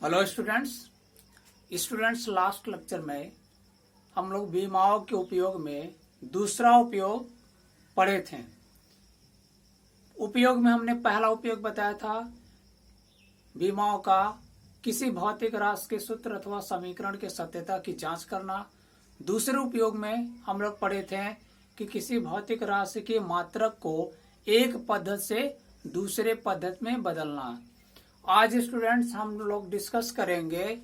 Hello students last lecture में हम लोग बीमाओं के उपयोग में दूसरा उपयोग पढ़े थे। उपयोग में हमने पहला उपयोग बताया था बीमाओं का किसी भौतिक राशि के सूत्र अथवा समीकरण के सत्यता की जांच करना। दूसरे उपयोग में हम लोग पढ़े थे कि किसी भौतिक राशि के मात्रक को एक पद्धति से दूसरे पद्धति में बदलना। आज स्टूडेंट्स हम लोग डिस्कस करेंगे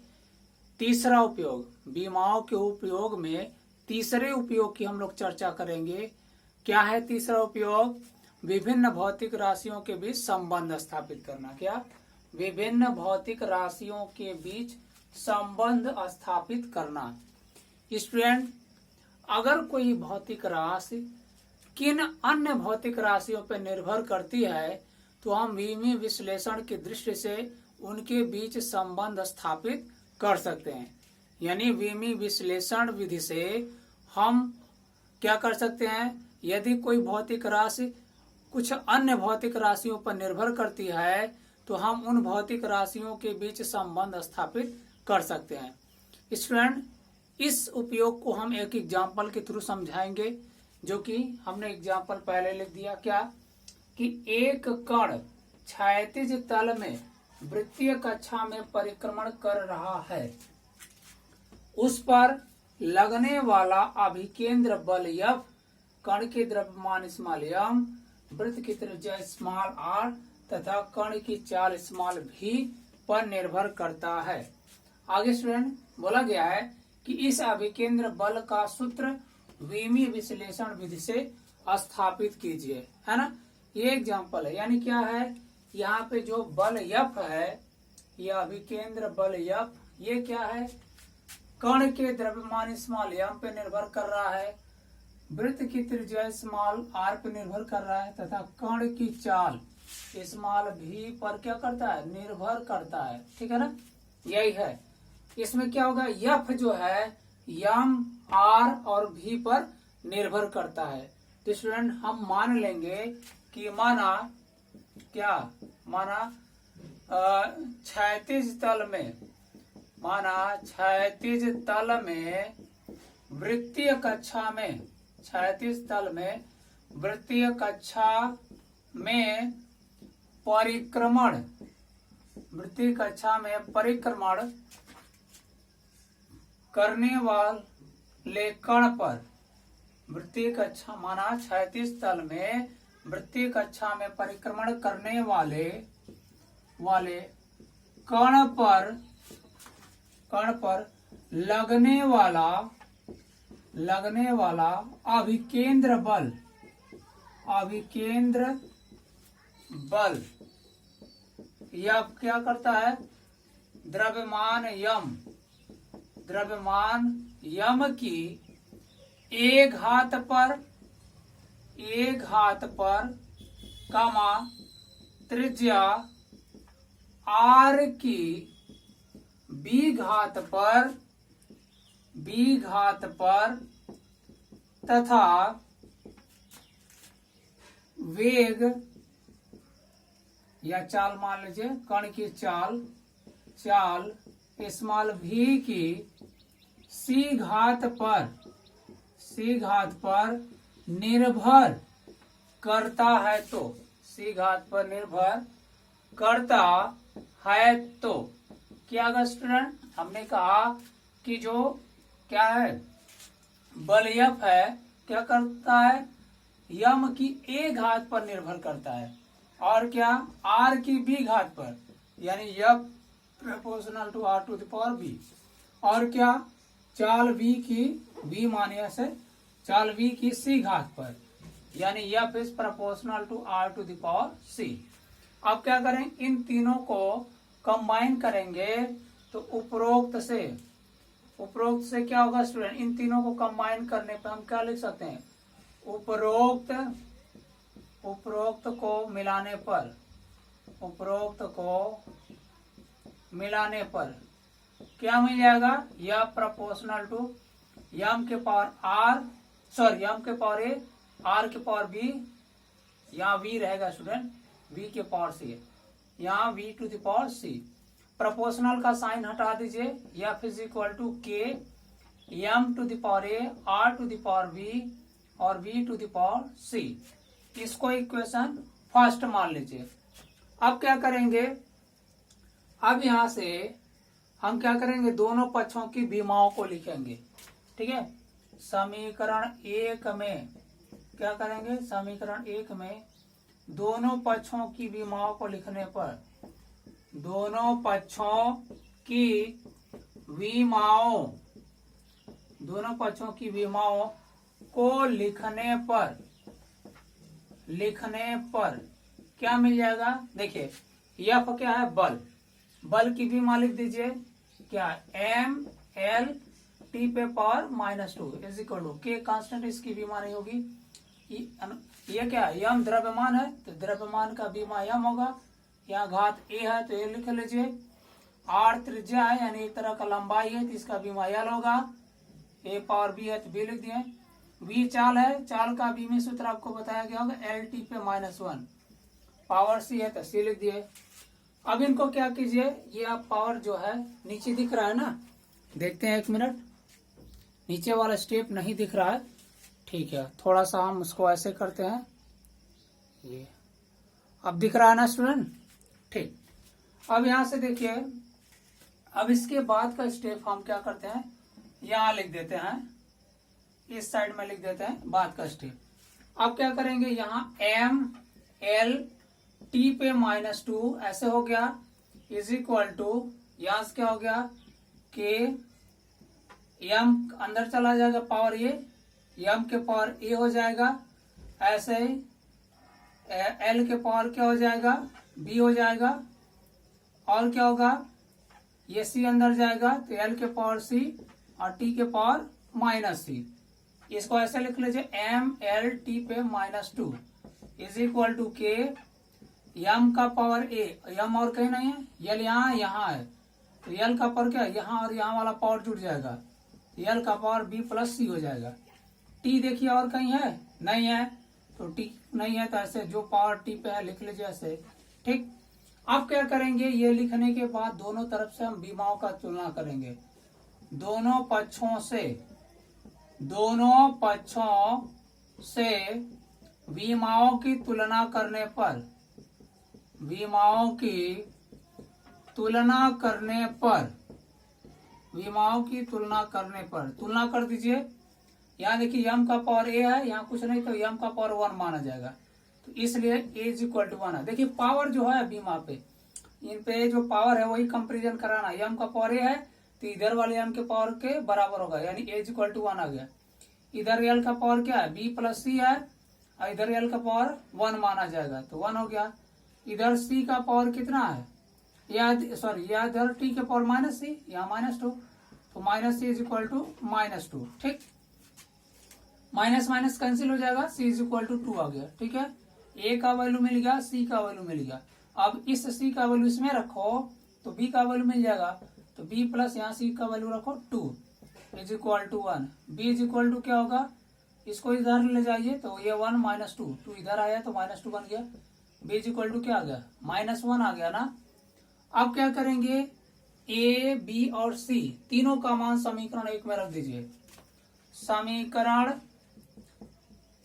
तीसरा उपयोग। बीमाओं के उपयोग में तीसरे उपयोग की हम लोग चर्चा करेंगे। क्या है तीसरा उपयोग? विभिन्न भौतिक राशियों के बीच संबंध स्थापित करना। क्या? विभिन्न भौतिक राशियों के बीच संबंध स्थापित करना। स्टूडेंट, अगर कोई भौतिक राशि किन अन्य भौतिक राशियों पर निर्भर करती है तो हम विमीय विश्लेषण की दृष्टि से उनके बीच संबंध स्थापित कर सकते हैं। यानी विमीय विश्लेषण विधि से हम क्या कर सकते हैं? यदि कोई भौतिक राशि कुछ अन्य भौतिक राशियों पर निर्भर करती है तो हम उन भौतिक राशियों के बीच संबंध स्थापित कर सकते हैं। स्टूडेंट, इस उपयोग को हम एक एग्जाम्पल के थ्रू समझाएंगे, जो कि हमने एग्जाम्पल पहले लिख दिया। क्या? कि एक कण क्षैतिज तल में वृत्तीय कक्षा में परिक्रमण कर रहा है। उस पर लगने वाला अभिकेंद्र बल F, कण के द्रव्यमान m, वृत्त की त्रिज्या r तथा कण की चाल v पर निर्भर करता है। आगे स्टूडेंट बोला गया है कि इस अभिकेंद्र बल का सूत्र विमीय विश्लेषण विधि से स्थापित कीजिए, है ना। ये एग्जाम्पल है। यानी क्या है, यहाँ पे जो बल F है, यह अभिकेंद्र बल F, ये क्या है? कण के द्रव्यमान m पे निर्भर कर रहा है, वृत्त की त्रिज्या r पे निर्भर कर रहा है तथा कण की चाल v पर क्या करता है? निर्भर करता है। ठीक है ना, यही है। इसमें क्या होगा? F जो है m, r और v पर निर्भर करता है। तो स्टूडेंट हम मान लेंगे कि माना क्षैतिज तल में वृत्तीय कक्षा में परिक्रमण करने वाले कण पर क्षैतिज तल में वृत्तीय कक्षा में परिक्रमण करने वाले कण पर लगने वाला अभिकेंद्र बल यह क्या करता है? द्रव्यमान यम की एक घात पर त्रिज्या r की b घात पर तथा वेग या चाल मान लीजिए, कण की चाल v की c घात पर निर्भर करता है तो क्या होगा स्टूडेंट? हमने कहा कि जो क्या है बल F है, क्या करता है? यम की a घात पर निर्भर करता है और क्या r की b घात पर, यानी F proportional to r to the power b, और क्या चाल v की v मानिया से चाल v की c घात पर, यानी F is proportional to r to the power c। अब क्या करें? इन तीनों को कंबाइन करेंगे तो उपरोक्त से क्या होगा स्टूडेंट? इन तीनों को कंबाइन करने पर हम क्या लिख सकते हैं? उपरोक्त को मिलाने पर क्या मिल जाएगा? यह प्रोपोर्शनल टू m के पावर a, r के पावर b, यहाँ v रहेगा स्टूडेंट, v के पावर c, यहाँ v to the power c proportional का साइन हटा दीजिए, F is equal to K M to the power A R to the power B और B to the power C. इसको equation first मान लीजिए। अब क्या करेंगे, अब यहां से हम क्या करेंगे, दोनों पक्षों की विमाओं को लिखेंगे। ठीक है, समीकरण एक में क्या करेंगे, समीकरण एक में दोनों पक्षों की विमाओं को लिखने पर, दोनों पक्षों की विमाओं, दोनों पक्षों की विमाओं को लिखने पर क्या मिल जाएगा, देखिए यह क्या है, बल की विमा लिख दीजिए, क्या एम एल टी पे पावर -2 इज इक्वल टू के कांस्टेंट, इसकी विमा नहीं होगी। ये क्या है, यम द्रव्यमान है तो द्रव्यमान का विमा यम होगा, यहाँ घात ए है तो ये लिख लीजिए, आर त्रिज्या है यानी एक तरह का लंबाई है तो इसका विमा यल होगा, ए पावर बी है तो बी लिख दिए, वी चाल है, चाल का बीमी सूत्र आपको बताया गया होगा एल टी पे -1, पावर सी है तो सी लिख दिए। अब इनको क्या कीजिए, ये आप पावर जो है नीचे दिख रहा है ना, देखते हैं एक मिनट, नीचे वाला स्टेप नहीं दिख रहा है, ठीक है, थोड़ा सा हम उसको ऐसे करते हैं, ये अब दिख रहा है ना स्टूडेंट, ठीक। अब यहां से देखिए, अब इसके बाद का स्टेप हम क्या करते हैं, यहां लिख देते हैं, इस साइड में लिख देते हैं बाद का स्टेप। अब क्या करेंगे, यहाँ एम एल टी पे -2 ऐसे हो गया, इज इक्वल टू यहां से क्या हो गया, के एम अंदर चला जाएगा पावर ए, एम के पावर ए हो जाएगा, ऐसे ही एल के पावर क्या हो जाएगा, बी हो जाएगा, और क्या होगा, ये सी अंदर जाएगा तो एल के पावर सी और टी के पावर -c। इसको ऐसे लिख लीजिए, एम एल टी पे -2 is equal to K M का पावर ए, एम और कहीं नहीं है, यल यहाँ है तो यल का पावर क्या, यहाँ और यहाँ वाला पावर जुड़ जाएगा, यल का पावर बी प्लस सी हो जाएगा। टी देखिए और कहीं है, नहीं है, तो टी नहीं है तो ऐसे जो पावर टी पे है लिख लीजिए ऐसे, ठीक। अब क्या करेंगे, ये लिखने के बाद दोनों तरफ से हम विमाओं का तुलना करेंगे, दोनों पक्षों से विमाओं की तुलना करने पर, विमाओं की तुलना करने पर तुलना कर दीजिए। यहाँ देखिए यम का पावर ए है, यहाँ कुछ नहीं तो यम का पावर 1 माना जाएगा, तो इसलिए ए इज इक्वल टू 1 है। देखिए पावर जो है विमा पे, इन पे जो पावर है वही कंपेरिजन कराना, यम का पावर ए है तो इधर वाले यम के पावर के बराबर होगा, यानी ए इज इक्वल टू 1 आ गया। इधर एल का पावर क्या है, बी प्लस सी है, और इधर एल का पावर 1 माना जाएगा तो 1 हो गया। इधर सी का पावर कितना है, या इधर टी के पावर -c, यहाँ -2, तो -c इज इक्वल टू -2, ठीक। माइनस माइनस कैंसिल हो जाएगा, c इज इक्वल टू 2 आ गया, ठीक है। a का वैल्यू मिल गया, c का वैल्यू मिल गया। अब इस c का वैल्यू इसमें रखो तो b का वैल्यू मिल जाएगा, तो b प्लस यहाँ c का वैल्यू रखो 2 is equal to 1। b is equal to क्या होगा, इसको इधर ले जाइए तो ये 1 -2, 2 इधर आया तो -2 बन गया, b इज इक्वल टू क्या आ गया, -1 आ गया ना। अब क्या करेंगे, a b और c तीनों का मान समीकरण 1 में रख दीजिए। समीकरण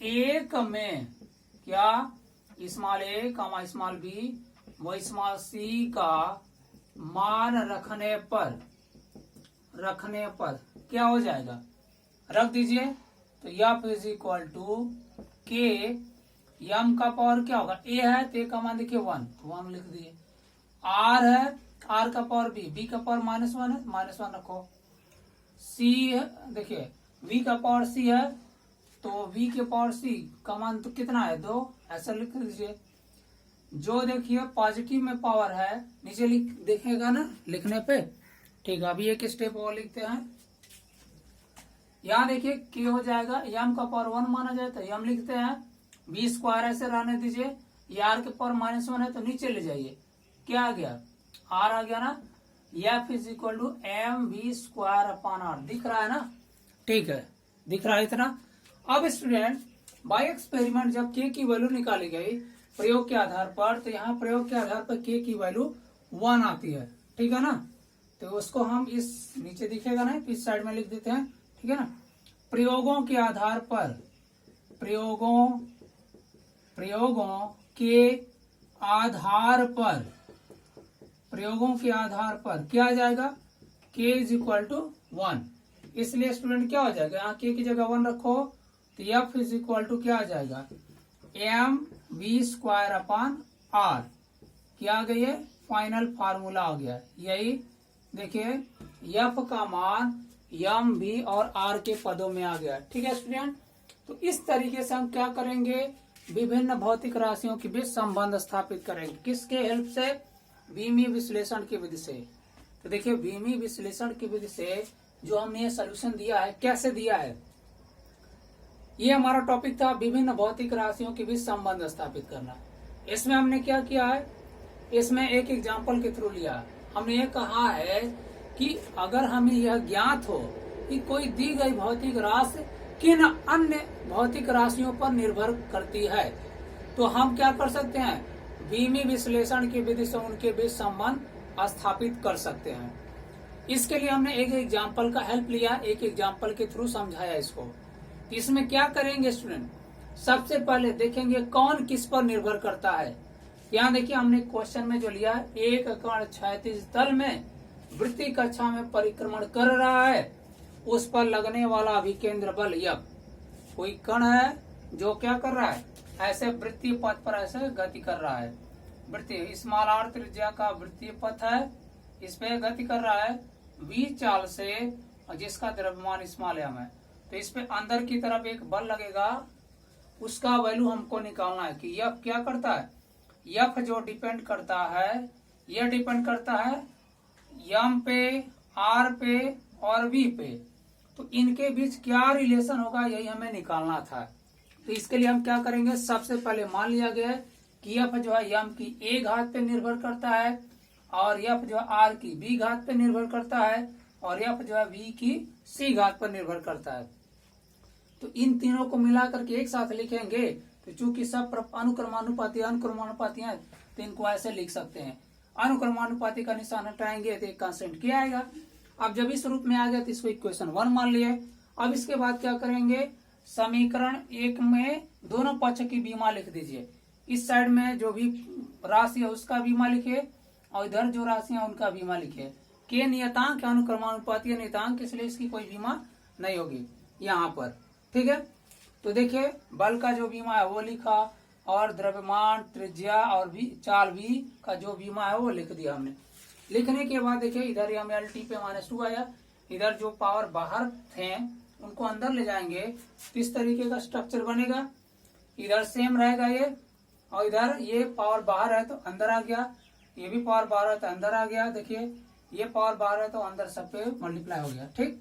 1 में क्या, small a comma small b व स्मॉल c का मान रखने पर क्या हो जाएगा, रख दीजिए, तो f इज इक्वल टू के यम का पावर क्या होगा, a है तो a का मान देखिए 1, तो 1 लिख दिए। r है, r का पावर b का पावर -1 है, -1 रखो। c देखिए v का पावर c है तो v के पावर c का मान तो कितना है 2, ऐसा लिख लीजिए। जो देखिए पॉजिटिव में पावर है नीचे देखेगा ना लिखने पे, ठीक है। अभी एक स्टेप और लिखते हैं, यहाँ देखिए k हो जाएगा, यम का पावर 1 माना जाए तो यम लिखते हैं, b स्क्वायर ऐसे रहने दीजिए, ये r के पावर -1 है तो नीचे ले जाइए, क्या आ गया, r आ गया ना। f is equal to mv²/r, दिख रहा है ना, ठीक है, दिख रहा है इतना। अब स्टूडेंट बाय एक्सपेरिमेंट जब k की वैल्यू निकाली गई प्रयोग के आधार पर, तो यहाँ प्रयोग के आधार पर k की वैल्यू 1 आती है, ठीक है ना। तो उसको हम इस नीचे दिखेगा ना, इस साइड में लिख देते हैं, ठीक है ना। प्रयोगों के आधार पर, प्रयोगों के आधार पर, प्रयोगों के आधार पर क्या आ जाएगा, k इज इक्वल टू 1। इसलिए स्टूडेंट क्या हो जाएगा, यहाँ k की जगह 1 रखो तो f इज इक्वल टू क्या आ जाएगा, mv² अपॉन r। क्या आ गई है, फाइनल फार्मूला आ गया। यही देखिए f का मान m v और r के पदों में आ गया। ठीक है स्टूडेंट, तो इस तरीके से हम क्या करेंगे, विभिन्न भौतिक राशियों के बीच संबंध स्थापित करेंगे। किसके हेल्प से, बीमी विश्लेषण की विधि से। तो देखिए बीमी विश्लेषण की विधि से जो हमने ये सोल्यूशन दिया है, कैसे दिया है, ये हमारा टॉपिक था, विभिन्न भौतिक राशियों के बीच संबंध स्थापित करना। इसमें हमने क्या किया है, इसमें एक एग्जाम्पल के थ्रू लिया। हमने ये कहा है कि अगर हमें यह ज्ञात हो कि कोई दी गई भौतिक राशि किन अन्य भौतिक राशियों पर निर्भर करती है, तो हम क्या कर सकते हैं, बीमी विश्लेषण की विधि से उनके बीच संबंध स्थापित कर सकते हैं। इसके लिए हमने एक एग्जाम्पल का हेल्प लिया, एक एग्जाम्पल के थ्रू समझाया इसको। इसमें क्या करेंगे स्टूडेंट, सबसे पहले देखेंगे कौन किस पर निर्भर करता है। यहाँ देखिए हमने क्वेश्चन में जो लिया, एक कण क्षैतिज तल में वृत्तीय कक्षा में परिक्रमण कर रहा है, उस पर लगने वाला अभिकेंद्र बल F। कोई कण है जो क्या कर रहा है, ऐसे वृत्तीय पथ पर ऐसे गति कर रहा है, वृत्तीय स्मॉल r त्रिज्या का वृत्तीय पथ है, इस पे गति कर रहा है v चाल से, जिसका द्रव्यमान स्मॉल m है। तो इस पे अंदर की तरफ एक बल लगेगा, उसका वैल्यू हमको निकालना है कि F क्या करता है। F जो डिपेंड करता है, यह डिपेंड करता है m पे, r पे और v पे। तो इनके बीच क्या रिलेशन होगा, यही हमें निकालना था। तो इसके लिए हम क्या करेंगे, सबसे पहले मान लिया गया है कि F जो है m की a घात पे निर्भर करता है, और F जो है r की b घात पे निर्भर करता है, और F जो है v की c घात पर निर्भर करता है। तो इन तीनों को मिला करके एक साथ लिखेंगे, तो चूंकि सब अनुक्रमानुपाती हैं, तो इनको ऐसे लिख सकते हैं। अनुक्रमानुपाती का निशान हटाएंगे तो एक कांस्टेंट क्या आएगा। अब जब इस रूप में आ गया तो इसको इक्वेशन 1 मान लिया। अब इसके बाद क्या करेंगे, समीकरण 1 में दोनों पक्ष की बीमा लिख दीजिए। इस साइड में जो भी राशि है उसका बीमा लिखिए, और इधर जो राशि है उनका बीमा लिखिए। के नियतांक अनुक्रमानुपाती नियतांक, इसलिए इसकी कोई बीमा नहीं होगी यहाँ पर। ठीक है, तो देखिए बल का जो बीमा है वो लिखा, और द्रव्यमान, त्रिज्या और भी चाल भी का जो बीमा है वो लिख दिया हमने। लिखने के बाद देखिए इधर हम LT पे -2 आया, इधर जो पावर बाहर थे उनको अंदर ले जाएंगे तो इस तरीके का स्ट्रक्चर बनेगा। इधर सेम रहेगा ये, और इधर ये पावर बाहर है तो अंदर आ गया, ये भी पावर बाहर है तो अंदर आ गया। देखिए ये पावर बाहर है तो अंदर सब पे मल्टीप्लाई हो गया। ठीक,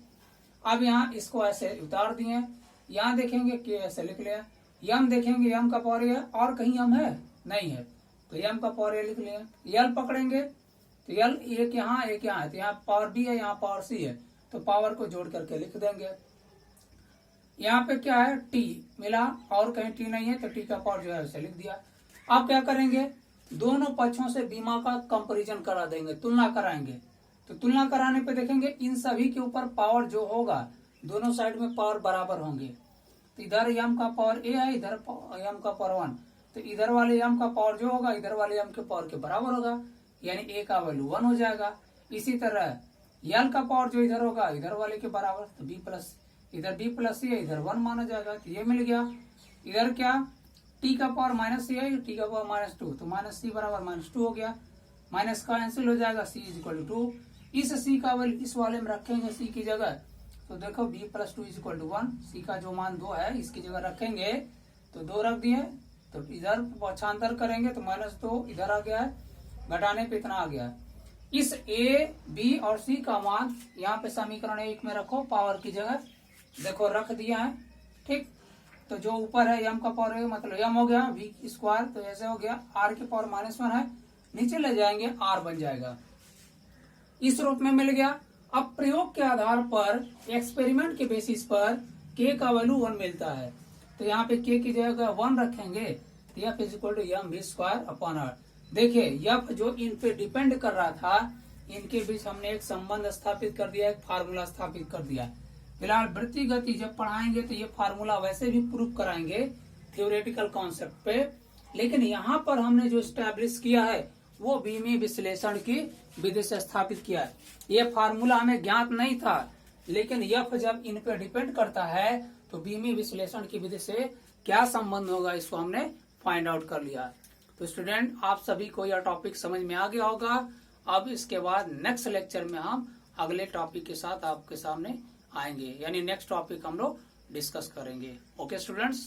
अब यहाँ इसको ऐसे उतार दिए, यहाँ देखेंगे कि ऐसे लिख लिया, यम देखेंगे यम का पावर है, और कहीं यम है नहीं है तो यम का पावर लिख लिया। यल पकड़ेंगे तो यल एक यहाँ है, तो यहाँ पावर B है, यहाँ पावर C है, तो पावर को जोड़ करके लिख देंगे। यहाँ पे क्या है, T मिला, और कहीं T नहीं है तो T का पावर जो है उसे लिख दिया। अब क्या करेंगे, दोनों पक्षों से बीमा का कंपैरिजन करा देंगे, तुलना कराएंगे। तो तुलना कराने पे देखेंगे इन सभी के ऊपर पावर जो होगा, दोनों साइड में पावर बराबर होंगे। तो इधर m का पावर a है, इधर m का पावर 1, तो इधर वाले m का पावर जो होगा इधर वाले m के पावर के बराबर होगा, यानी a का वैल्यू 1 हो जाएगा। इसी तरह l का पावर जो इधर होगा इधर वाले के बराबर, तो b प्लस, इधर b प्लस c है, इधर 1 माना जाएगा, तो ये मिल गया। इधर क्या, t का पावर -c है, t का पावर -2, तो -c बराबर -2 हो गया, माइनस का कैंसिल हो जाएगा, c इक्वल टू 2। इस c का वैल्यू इस वाले में रखेंगे c की जगह, तो देखो b plus 2 equal to 1, c का जो मान 2 है इसकी जगह रखेंगे तो 2 रख दिए, तो इधर पक्षांतर करेंगे तो -2 इधर आ गया है, घटाने पे इतना आ गया। इस a, b और c का मान यहाँ पे समीकरण 1 में रखो, पावर की जगह देखो रख दिया है। ठीक, तो जो ऊपर है m का पावर है मतलब m हो गया v स्क्वायर, तो ऐसे हो गया, r के पावर -1 है, नीचे ले जाएंगे r बन जाएगा, इस रूप में मिल गया। अब प्रयोग के आधार पर, एक्सपेरिमेंट के बेसिस पर k का वैल्यू 1 मिलता है, तो यहाँ पे k की जगह 1 रखेंगे, तो f is equal to mv² upon r। देखिए f जो इन पे डिपेंड कर रहा था इनके बीच हमने एक संबंध स्थापित कर दिया, एक फार्मूला स्थापित कर दिया। फिलहाल वृत्ति गति जब पढ़ाएंगे तो ये फार्मूला वैसे भी प्रूव कराएंगे थ्योरेटिकल कॉन्सेप्ट पे, लेकिन यहाँ पर हमने जो स्टैब्लिश किया है वो बीमी विश्लेषण की विधि से स्थापित किया है। ये फार्मूला हमें ज्ञात नहीं था, लेकिन यह जब इन पे डिपेंड करता है तो बीमी विश्लेषण की विधि से क्या संबंध होगा इसको हमने फाइंड आउट कर लिया। तो स्टूडेंट, आप सभी को यह टॉपिक समझ में आ गया होगा। अब इसके बाद नेक्स्ट लेक्चर में हम अगले टॉपिक के साथ आपके सामने आएंगे, यानी नेक्स्ट टॉपिक हम लोग डिस्कस करेंगे। Okay students.